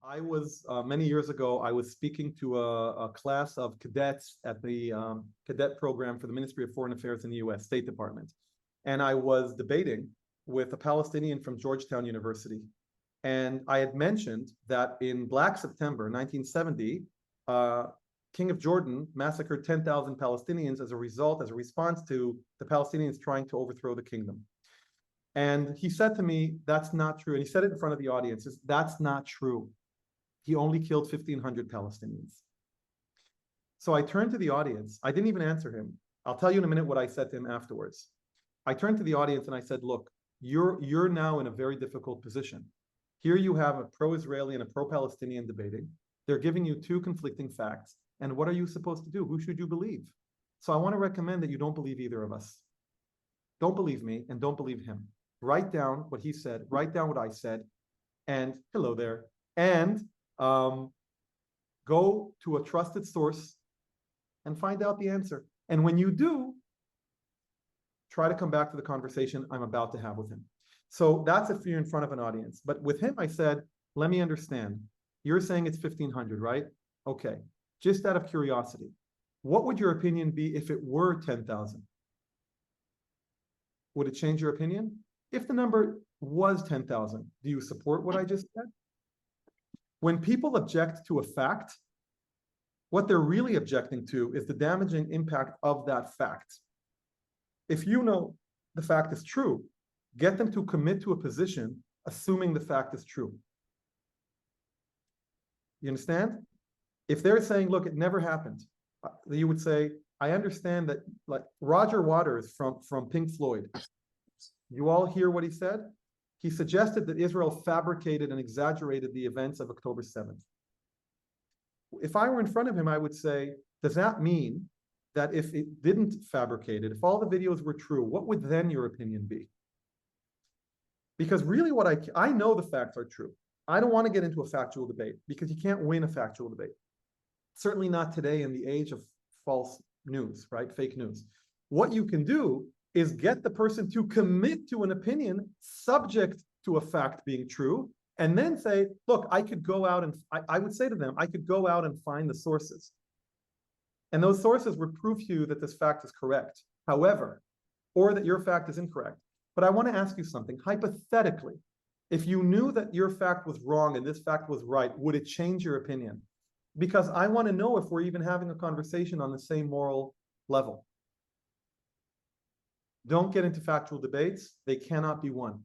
I was many years ago, I was speaking to a class of cadets at the cadet program for the Ministry of Foreign Affairs in the US State Department. And I was debating with a Palestinian from Georgetown University. And I had mentioned that in Black September 1970, King of Jordan massacred 10,000 Palestinians as a response to the Palestinians trying to overthrow the kingdom. And he said to me, that's not true. And he said it in front of the audience, that's not true. He only killed 1,500 Palestinians. So I turned to the audience. I didn't even answer him. I'll tell you in a minute what I said to him afterwards. I turned to the audience and I said, look, you're now in a very difficult position. Here you have a pro-Israeli and a pro-Palestinian debating. They're giving you two conflicting facts. And what are you supposed to do? Who should you believe? So I want to recommend that you don't believe either of us. Don't believe me and don't believe him. Write down what he said, write down what I said, and hello there. And go to a trusted source and find out the answer. And when you do, try to come back to the conversation I'm about to have with him. So that's if you're in front of an audience. But with him, I said, let me understand. You're saying it's 1,500, right? Okay. Just out of curiosity, what would your opinion be if it were 10,000? Would it change your opinion? If the number was 10,000, do you support what I just said? When people object to a fact, what they're really objecting to is the damaging impact of that fact. If you know the fact is true, get them to commit to a position assuming the fact is true. You understand? If they're saying, look, it never happened, you would say, I understand that, like Roger Waters from Pink Floyd. You all hear what he said? He suggested that Israel fabricated and exaggerated the events of October 7th. If I were in front of him, I would say, does that mean that if it didn't fabricate it, if all the videos were true, what would then your opinion be? Because really what I know the facts are true. I don't want to get into a factual debate because you can't win a factual debate. Certainly not today in the age of false news, right? Fake news. What you can do is get the person to commit to an opinion subject to a fact being true, and then say, look, I could go out and, I would say to them, I could go out and find the sources. And those sources would prove to you that this fact is correct, however, or that your fact is incorrect. But I want to ask you something. Hypothetically, if you knew that your fact was wrong and this fact was right, would it change your opinion? Because I want to know if we're even having a conversation on the same moral level. Don't get into factual debates. They cannot be won.